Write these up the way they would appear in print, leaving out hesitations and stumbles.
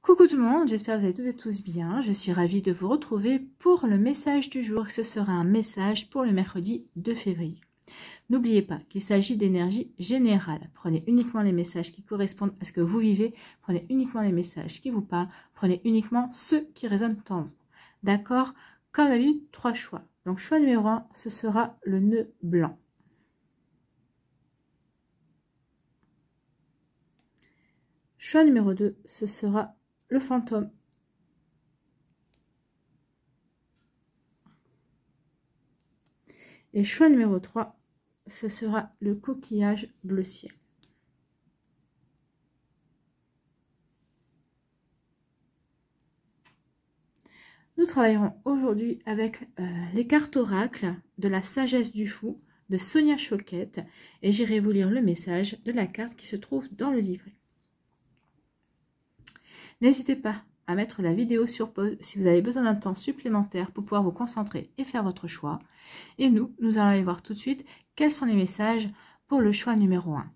Coucou tout le monde, j'espère que vous allez toutes et tous bien. Je suis ravie de vous retrouver pour le message du jour. Ce sera un message pour le mercredi 2 février. N'oubliez pas qu'il s'agit d'énergie générale. Prenez uniquement les messages qui correspondent à ce que vous vivez. Prenez uniquement les messages qui vous parlent. Prenez uniquement ceux qui résonnent en vous. D'accord? Comme d'habitude, 3 choix. Donc choix numéro 1, ce sera le nœud blanc. Choix numéro 2, ce sera le fantôme. Et choix numéro 3, ce sera le coquillage bleu ciel. Nous travaillerons aujourd'hui avec les cartes oracles de la sagesse du fou de Sonia Choquette et j'irai vous lire le message de la carte qui se trouve dans le livret. N'hésitez pas à mettre la vidéo sur pause si vous avez besoin d'un temps supplémentaire pour pouvoir vous concentrer et faire votre choix. Et nous allons aller voir tout de suite quels sont les messages pour le choix numéro 1.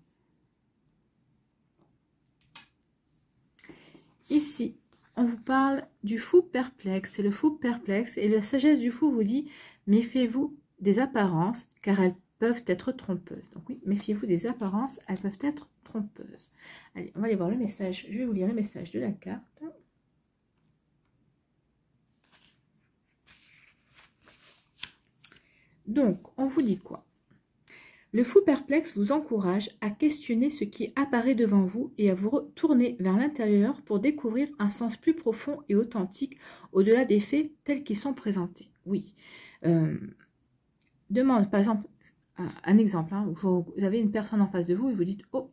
Ici, on vous parle du fou perplexe. C'est le fou perplexe et la sagesse du fou vous dit « Méfiez-vous des apparences car elles peuvent être trompeuses. » Donc oui, méfiez-vous des apparences, elles peuvent être trompeuses. Allez, on va aller voir le message. Je vais vous lire le message de la carte. Donc, on vous dit quoi? Le fou perplexe vous encourage à questionner ce qui apparaît devant vous et à vous retourner vers l'intérieur pour découvrir un sens plus profond et authentique au-delà des faits tels qu'ils sont présentés. Oui. Demande, par exemple, un exemple. Hein, vous avez une personne en face de vous et vous dites « Oh,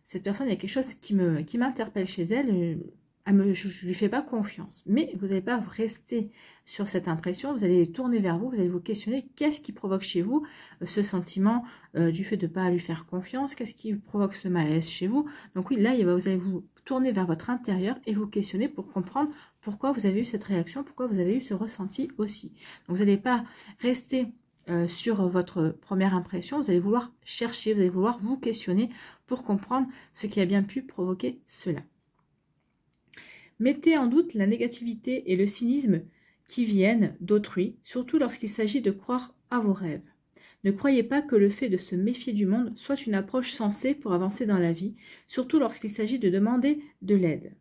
cette personne, il y a quelque chose qui m'interpelle chez elle. Je ne lui fais pas confiance. » Mais vous n'allez pas rester sur cette impression. Vous allez tourner vers vous. Vous allez vous questionner. Qu'est-ce qui provoque chez vous ce sentiment du fait de ne pas lui faire confiance? Qu'est-ce qui provoque ce malaise chez vous? Donc oui, là, vous allez vous tourner vers votre intérieur et vous questionner pour comprendre pourquoi vous avez eu cette réaction, pourquoi vous avez eu ce ressenti aussi. Donc vous n'allez pas rester sur votre première impression. Vous allez vouloir chercher, vous allez vouloir vous questionner pour comprendre ce qui a bien pu provoquer cela. Mettez en doute la négativité et le cynisme qui viennent d'autrui, surtout lorsqu'il s'agit de croire à vos rêves. Ne croyez pas que le fait de se méfier du monde soit une approche sensée pour avancer dans la vie, surtout lorsqu'il s'agit de demander de l'aide.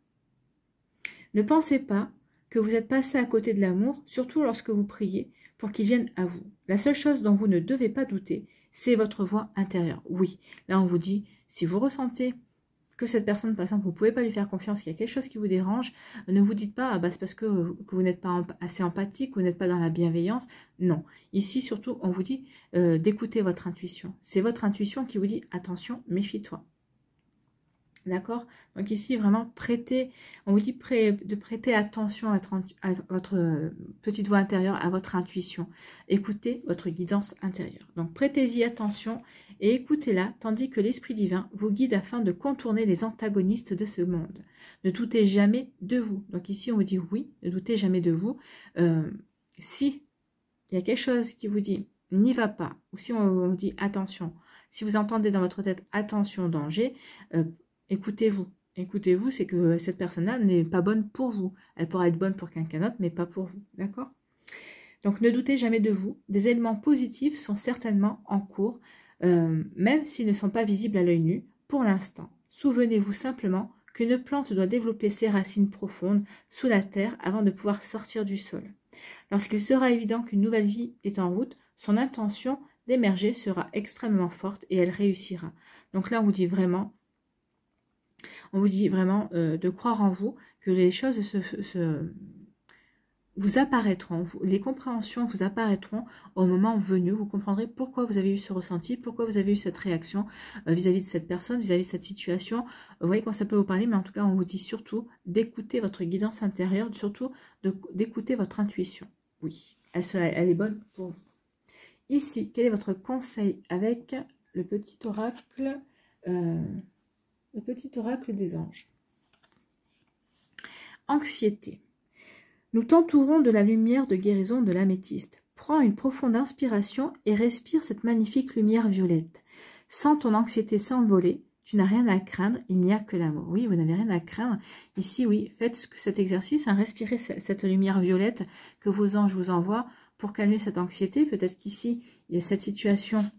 Ne pensez pas que vous êtes passé à côté de l'amour, surtout lorsque vous priez pour qu'il vienne à vous. La seule chose dont vous ne devez pas douter, c'est votre voix intérieure. Oui, là on vous dit, si vous ressentez que cette personne, par exemple, vous ne pouvez pas lui faire confiance, qu'il y a quelque chose qui vous dérange, ne vous dites pas, ah bah, c'est parce que vous n'êtes pas assez empathique, vous n'êtes pas dans la bienveillance. Non. Ici, surtout, on vous dit d'écouter votre intuition. C'est votre intuition qui vous dit, attention, méfie-toi. D'accord? Donc ici, vraiment, on vous dit de prêter attention à votre petite voix intérieure, à votre intuition. Écoutez votre guidance intérieure. Donc prêtez-y attention et écoutez-la, tandis que l'Esprit divin vous guide afin de contourner les antagonistes de ce monde. Ne doutez jamais de vous. Donc ici, on vous dit oui, ne doutez jamais de vous. Si il y a quelque chose qui vous dit n'y va pas, ou si on vous dit attention, si vous entendez dans votre tête attention, danger, écoutez-vous. Écoutez-vous, c'est que cette personne-là n'est pas bonne pour vous. Elle pourra être bonne pour quelqu'un d'autre, mais pas pour vous. D'accord? Donc, ne doutez jamais de vous. Des éléments positifs sont certainement en cours, même s'ils ne sont pas visibles à l'œil nu pour l'instant. Souvenez-vous simplement qu'une plante doit développer ses racines profondes sous la terre avant de pouvoir sortir du sol. Lorsqu'il sera évident qu'une nouvelle vie est en route, son intention d'émerger sera extrêmement forte et elle réussira. Donc là, on vous dit vraiment de croire en vous, que les choses vous apparaîtront, les compréhensions vous apparaîtront au moment venu. Vous comprendrez pourquoi vous avez eu ce ressenti, pourquoi vous avez eu cette réaction vis-à-vis de cette personne, vis-à-vis de cette situation. Vous voyez comment ça peut vous parler, mais en tout cas, on vous dit surtout d'écouter votre guidance intérieure, surtout d'écouter votre intuition. Oui, elle est bonne pour vous. Ici, quel est votre conseil avec le petit oracle des anges? Anxiété. Nous t'entourons de la lumière de guérison de l'améthyste. Prends une profonde inspiration et respire cette magnifique lumière violette. Sens ton anxiété s'envoler. Tu n'as rien à craindre, il n'y a que l'amour. Oui, vous n'avez rien à craindre. Ici, oui, faites cet exercice, hein, respirez cette lumière violette que vos anges vous envoient pour calmer cette anxiété. Peut-être qu'ici, il y a cette situation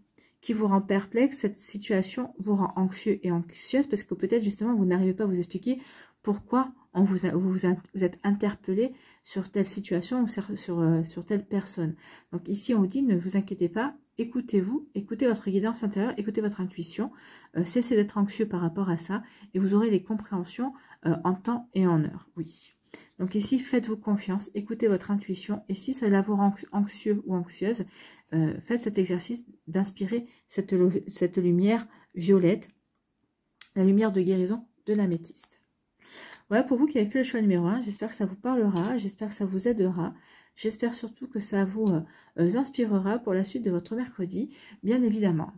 qui vous rend perplexe, cette situation vous rend anxieux et anxieuse parce que peut-être justement, vous n'arrivez pas à vous expliquer pourquoi vous êtes interpellé sur telle situation ou sur telle personne. Donc ici, on vous dit, ne vous inquiétez pas, écoutez-vous, écoutez votre guidance intérieure, écoutez votre intuition, cessez d'être anxieux par rapport à ça et vous aurez les compréhensions en temps et en heure. Oui. Donc ici, faites-vous confiance, écoutez votre intuition et si ça vous rend anxieux ou anxieuse, faites cet exercice d'inspirer cette lumière violette, la lumière de guérison de l'améthyste. Voilà pour vous qui avez fait le choix numéro 1. J'espère que ça vous parlera, j'espère que ça vous aidera. J'espère surtout que ça vous inspirera pour la suite de votre mercredi, bien évidemment.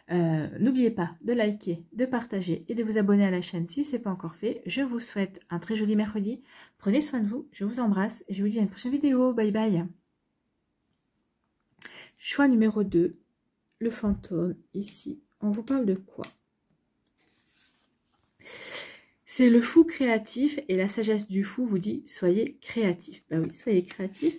N'oubliez pas de liker, de partager et de vous abonner à la chaîne si ce n'est pas encore fait. Je vous souhaite un très joli mercredi. Prenez soin de vous, je vous embrasse et je vous dis à une prochaine vidéo. Bye bye. Choix numéro 2, le fantôme. Ici, on vous parle de quoi? C'est le fou créatif et la sagesse du fou vous dit soyez créatif. Ben oui, soyez créatif.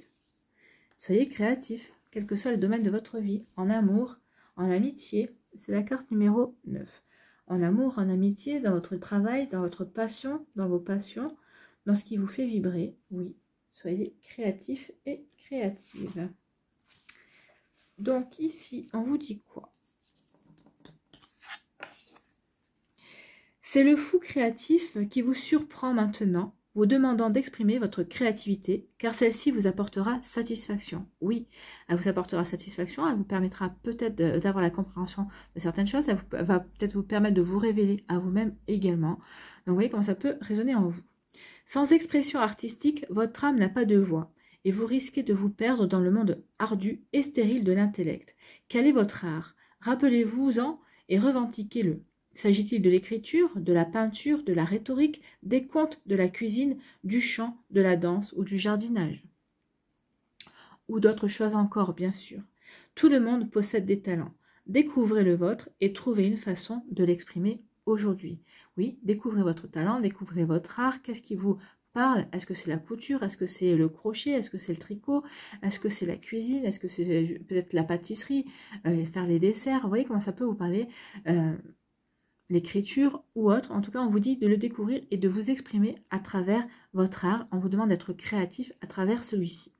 Soyez créatif, quel que soit le domaine de votre vie, en amour, en amitié. C'est la carte numéro 9. En amour, en amitié, dans votre travail, dans votre passion, dans vos passions, dans ce qui vous fait vibrer. Oui, soyez créatif et créative. Donc ici, on vous dit quoi? C'est le fou créatif qui vous surprend maintenant, vous demandant d'exprimer votre créativité, car celle-ci vous apportera satisfaction. Oui, elle vous apportera satisfaction, elle vous permettra peut-être d'avoir la compréhension de certaines choses, elle va peut-être vous permettre de vous révéler à vous-même également. Donc vous voyez comment ça peut résonner en vous. Sans expression artistique, votre âme n'a pas de voix, et vous risquez de vous perdre dans le monde ardu et stérile de l'intellect. Quel est votre art? Rappelez-vous-en et revendiquez-le. S'agit-il de l'écriture, de la peinture, de la rhétorique, des contes, de la cuisine, du chant, de la danse ou du jardinage? Ou d'autres choses encore, bien sûr. Tout le monde possède des talents. Découvrez le vôtre et trouvez une façon de l'exprimer aujourd'hui. Oui, découvrez votre talent, découvrez votre art. Qu'est-ce qui vous parle? Est-ce que c'est la couture? Est-ce que c'est le crochet? Est-ce que c'est le tricot? Est-ce que c'est la cuisine? Est-ce que c'est peut-être la pâtisserie? Faire les desserts? Vous voyez comment ça peut vous parler l'écriture ou autre. En tout cas, on vous dit de le découvrir et de vous exprimer à travers votre art. On vous demande d'être créatif à travers celui-ci.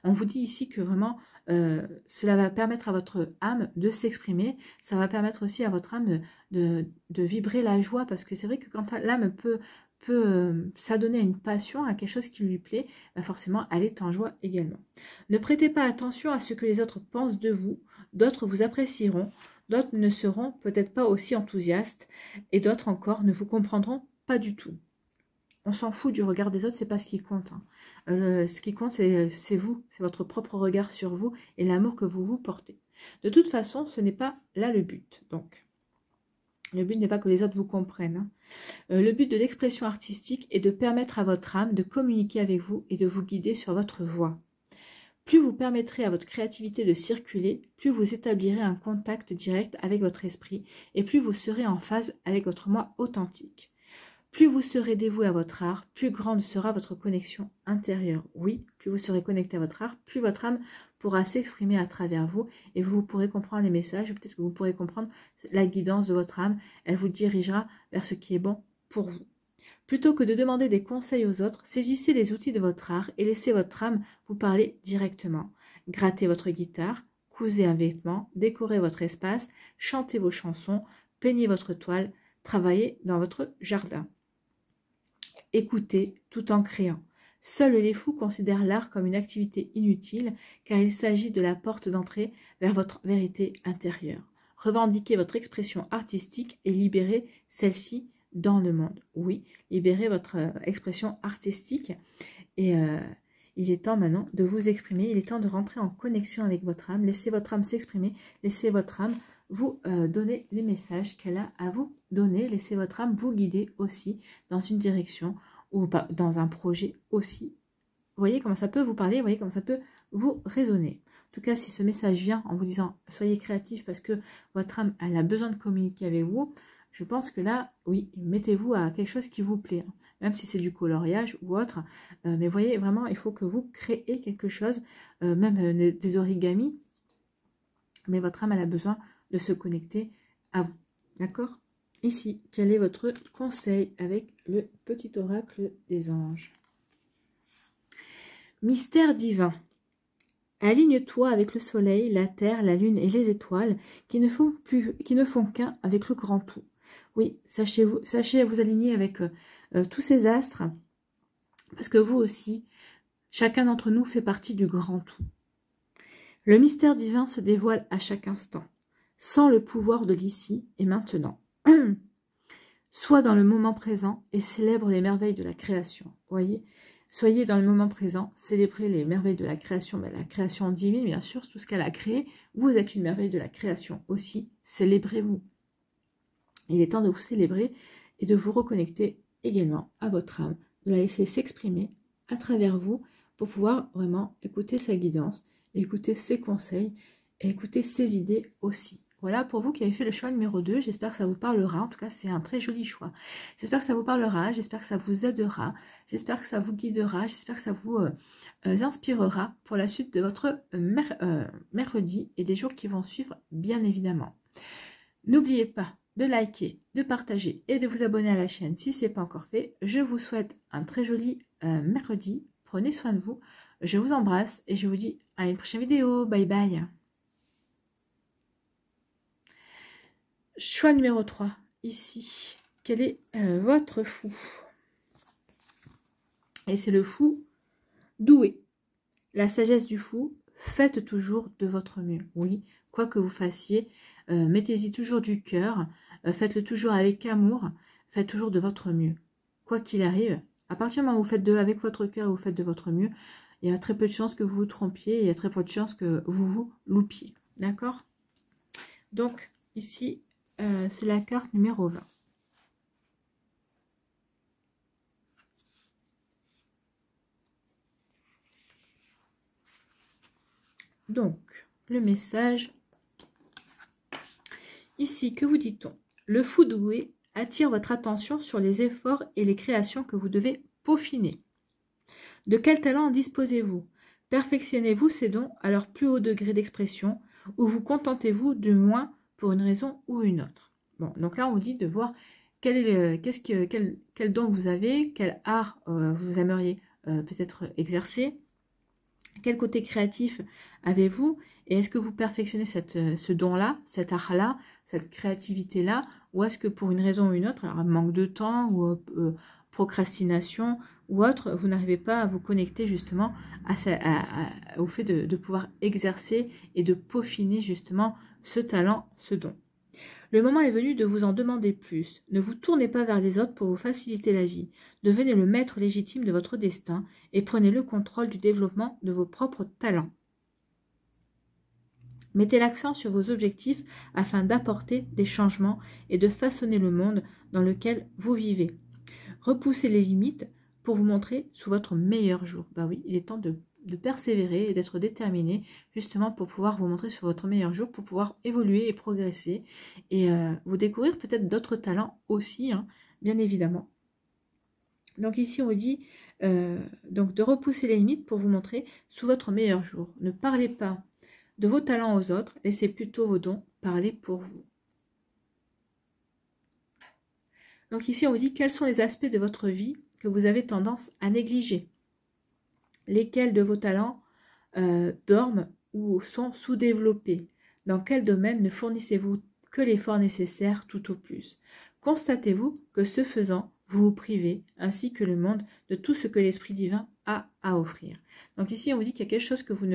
On vous dit ici que vraiment, cela va permettre à votre âme de s'exprimer. Ça va permettre aussi à votre âme de vibrer la joie. Parce que c'est vrai que quand l'âme peut s'adonner à une passion, à quelque chose qui lui plaît, bah forcément, elle est en joie également. Ne prêtez pas attention à ce que les autres pensent de vous. D'autres vous apprécieront. D'autres ne seront peut-être pas aussi enthousiastes et d'autres encore ne vous comprendront pas du tout. On s'en fout du regard des autres, c'est pas ce qui compte. Hein. Ce qui compte, c'est vous, c'est votre propre regard sur vous et l'amour que vous vous portez. De toute façon, ce n'est pas là le but. Donc, le but n'est pas que les autres vous comprennent. Hein. Le but de l'expression artistique est de permettre à votre âme de communiquer avec vous et de vous guider sur votre voie. Plus vous permettrez à votre créativité de circuler, plus vous établirez un contact direct avec votre esprit et plus vous serez en phase avec votre moi authentique. Plus vous serez dévoué à votre art, plus grande sera votre connexion intérieure. Oui, plus vous serez connecté à votre art, plus votre âme pourra s'exprimer à travers vous et vous pourrez comprendre les messages, peut-être que vous pourrez comprendre la guidance de votre âme. Elle vous dirigera vers ce qui est bon pour vous. Plutôt que de demander des conseils aux autres, saisissez les outils de votre art et laissez votre âme vous parler directement. Grattez votre guitare, cousez un vêtement, décorez votre espace, chantez vos chansons, peignez votre toile, travaillez dans votre jardin. Écoutez tout en créant. Seuls les fous considèrent l'art comme une activité inutile car il s'agit de la porte d'entrée vers votre vérité intérieure. Revendiquez votre expression artistique et libérez celle-ci dans le monde. Oui, libérez votre expression artistique et il est temps maintenant de vous exprimer, il est temps de rentrer en connexion avec votre âme, laissez votre âme s'exprimer, laissez votre âme vous donner les messages qu'elle a à vous donner, laissez votre âme vous guider aussi dans une direction ou dans un projet aussi. Vous voyez comment ça peut vous parler, vous voyez comment ça peut vous résonner. En tout cas, si ce message vient en vous disant soyez créatif parce que votre âme elle a besoin de communiquer avec vous, Je pense que là, oui, mettez-vous à quelque chose qui vous plaît, hein, même si c'est du coloriage ou autre. Mais voyez, vraiment, il faut que vous créez quelque chose, même des origamis. Mais votre âme, elle a besoin de se connecter à vous. D'accord? Ici, quel est votre conseil avec le petit oracle des anges? Mystère divin. Aligne-toi avec le soleil, la terre, la lune et les étoiles qui ne font qu'un avec le grand tout. Oui, sachez vous aligner avec tous ces astres, parce que vous aussi, chacun d'entre nous fait partie du grand tout. Le mystère divin se dévoile à chaque instant, sans le pouvoir de l'ici et maintenant. Sois dans le moment présent et célèbre les merveilles de la création. Voyez, soyez dans le moment présent, célébrez les merveilles de la création, la création divine, bien sûr, tout ce qu'elle a créé. Vous êtes une merveille de la création aussi, célébrez-vous. Il est temps de vous célébrer et de vous reconnecter également à votre âme, de la laisser s'exprimer à travers vous pour pouvoir vraiment écouter sa guidance, écouter ses conseils et écouter ses idées aussi. Voilà pour vous qui avez fait le choix numéro 2, j'espère que ça vous parlera, en tout cas c'est un très joli choix. J'espère que ça vous parlera, j'espère que ça vous aidera, j'espère que ça vous guidera, j'espère que ça vous inspirera pour la suite de votre mercredi et des jours qui vont suivre bien évidemment. N'oubliez pas de liker, de partager et de vous abonner à la chaîne si ce n'est pas encore fait. Je vous souhaite un très joli mercredi, prenez soin de vous, je vous embrasse et je vous dis à une prochaine vidéo, bye bye. Choix numéro 3, ici, quel est votre fou? Et c'est le fou doué. La sagesse du fou, faites toujours de votre mieux. Oui, quoi que vous fassiez, mettez-y toujours du cœur, faites-le toujours avec amour, faites toujours de votre mieux. Quoi qu'il arrive, à partir du moment où vous faites avec votre cœur et vous faites de votre mieux, il y a très peu de chances que vous vous trompiez, il y a très peu de chances que vous vous loupiez. D'accord? Donc, ici, c'est la carte numéro 20. Donc, le message. Ici, que vous dit-on? Le fou doué attire votre attention sur les efforts et les créations que vous devez peaufiner. De quel talent disposez-vous? Perfectionnez-vous ces dons à leur plus haut degré d'expression ou vous contentez-vous du moins pour une raison ou une autre? Bon, donc là, on vous dit de voir quel don vous avez, quel art vous aimeriez peut-être exercer, quel côté créatif avez-vous et est-ce que vous perfectionnez ce don-là, cet art-là, cette créativité-là, ou est-ce que pour une raison ou une autre, alors manque de temps ou procrastination ou autre, vous n'arrivez pas à vous connecter justement au fait de pouvoir exercer et de peaufiner justement ce talent, ce don. Le moment est venu de vous en demander plus. Ne vous tournez pas vers les autres pour vous faciliter la vie. Devenez le maître légitime de votre destin et prenez le contrôle du développement de vos propres talents. Mettez l'accent sur vos objectifs afin d'apporter des changements et de façonner le monde dans lequel vous vivez. Repoussez les limites pour vous montrer sous votre meilleur jour. Bah oui, il est temps de persévérer et d'être déterminé justement pour pouvoir vous montrer sur votre meilleur jour, pour pouvoir évoluer et progresser et vous découvrir peut-être d'autres talents aussi, hein, bien évidemment. Donc ici on vous dit donc de repousser les limites pour vous montrer sous votre meilleur jour. Ne parlez pas de vos talents aux autres, laissez plutôt vos dons parler pour vous. Donc ici on vous dit quels sont les aspects de votre vie que vous avez tendance à négliger. Lesquels de vos talents dorment ou sont sous-développés? Dans quel domaine ne fournissez-vous que l'effort nécessaire tout au plus? Constatez-vous que ce faisant, vous vous privez, ainsi que le monde, de tout ce que l'Esprit divin a à offrir. Donc ici, on vous dit qu'il y a quelque chose que vous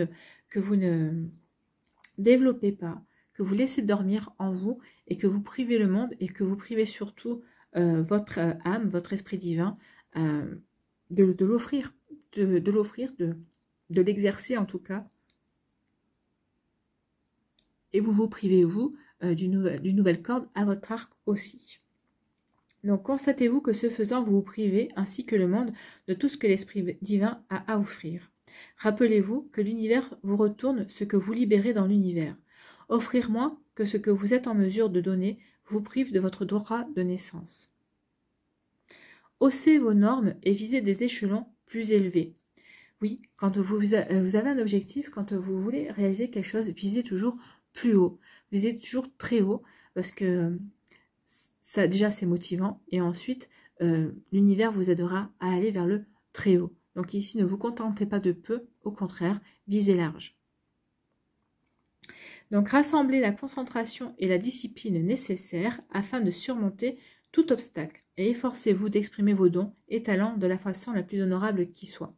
ne développez pas, que vous laissez dormir en vous et que vous privez le monde et que vous privez surtout votre âme, votre Esprit divin de l'offrir. De l'offrir, de l'exercer en tout cas. Et vous vous privez, vous, d'une nouvelle corde à votre arc aussi. Donc, constatez-vous que ce faisant, vous vous privez, ainsi que le monde, de tout ce que l'Esprit divin a à offrir. Rappelez-vous que l'univers vous retourne ce que vous libérez dans l'univers. Offrir moins que ce que vous êtes en mesure de donner vous prive de votre droit de naissance. Haussez vos normes et visez des échelons plus élevés. Oui, quand vous avez un objectif, quand vous voulez réaliser quelque chose, visez toujours plus haut. Visez toujours très haut parce que ça, déjà, c'est motivant. Et ensuite, l'univers vous aidera à aller vers le très haut. Donc ici, ne vous contentez pas de peu, au contraire, visez large. Donc, rassemblez la concentration et la discipline nécessaires afin de surmonter tout obstacle et efforcez-vous d'exprimer vos dons et talents de la façon la plus honorable qui soit.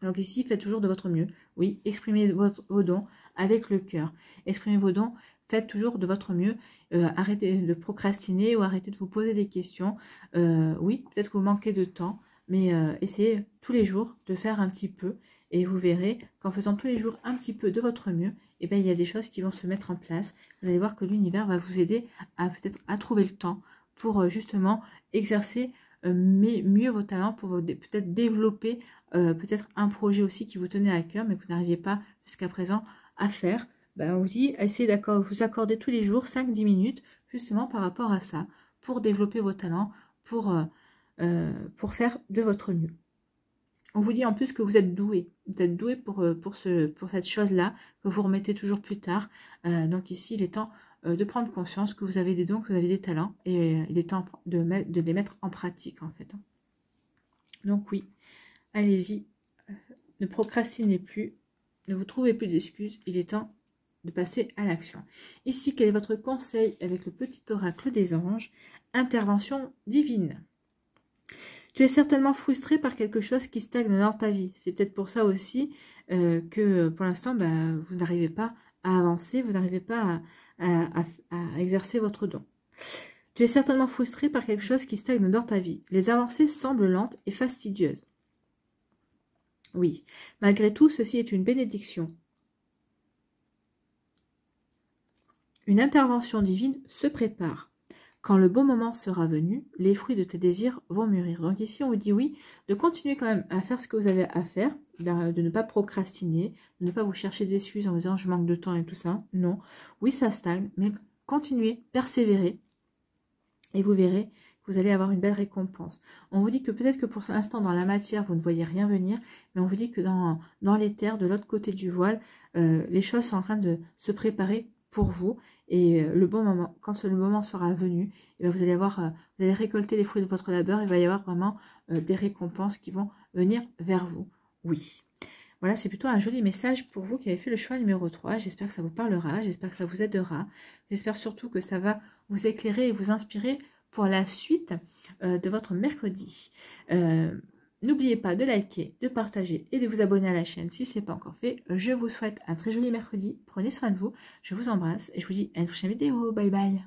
Donc ici, faites toujours de votre mieux. Oui, exprimez vos dons avec le cœur. Exprimez vos dons, faites toujours de votre mieux. Arrêtez de procrastiner ou arrêtez de vous poser des questions. Oui, peut-être que vous manquez de temps, mais essayez tous les jours de faire un petit peu. Et vous verrez qu'en faisant tous les jours un petit peu de votre mieux, eh bien, il y a des choses qui vont se mettre en place. Vous allez voir que l'univers va vous aider à peut-être à trouver le temps pour justement exercer mieux vos talents, pour peut-être développer peut-être un projet aussi qui vous tenait à cœur, mais que vous n'arriviez pas jusqu'à présent à faire. Ben, on vous dit, essayez vous accorder tous les jours 5-10 minutes justement par rapport à ça, pour développer vos talents, pour faire de votre mieux. On vous dit en plus que vous êtes doué. Vous êtes doué pour cette chose-là, que vous remettez toujours plus tard. Donc ici, il est temps de prendre conscience que vous avez des dons, que vous avez des talents. Et il est temps de les mettre en pratique, en fait. Donc oui, allez-y. Ne procrastinez plus. Ne vous trouvez plus d'excuses. Il est temps de passer à l'action. Ici, quel est votre conseil avec le petit oracle des anges? Intervention divine. Tu es certainement frustré par quelque chose qui stagne dans ta vie. C'est peut-être pour ça aussi que pour l'instant, vous n'arrivez pas à avancer, vous n'arrivez pas à exercer votre don. Tu es certainement frustré par quelque chose qui stagne dans ta vie. Les avancées semblent lentes et fastidieuses. Oui, malgré tout, ceci est une bénédiction. Une intervention divine se prépare. Quand le bon moment sera venu, les fruits de tes désirs vont mûrir. Donc ici, on vous dit oui, de continuer quand même à faire ce que vous avez à faire, de ne pas procrastiner, de ne pas vous chercher des excuses en vous disant je manque de temps et tout ça. Non, oui, ça stagne, mais continuez, persévérez, et vous verrez que vous allez avoir une belle récompense. On vous dit que peut-être que pour l'instant, dans la matière, vous ne voyez rien venir, mais on vous dit que dans les terres, de l'autre côté du voile, les choses sont en train de se préparer pour vous. Et le bon moment, quand le moment sera venu, vous allez vous allez récolter les fruits de votre labeur. Il va y avoir vraiment des récompenses qui vont venir vers vous. Oui. Voilà, c'est plutôt un joli message pour vous qui avez fait le choix numéro 3. J'espère que ça vous parlera, j'espère que ça vous aidera. J'espère surtout que ça va vous éclairer et vous inspirer pour la suite de votre mercredi. N'oubliez pas de liker, de partager et de vous abonner à la chaîne si ce n'est pas encore fait. Je vous souhaite un très joli mercredi. Prenez soin de vous. Je vous embrasse et je vous dis à une prochaine vidéo. Bye bye.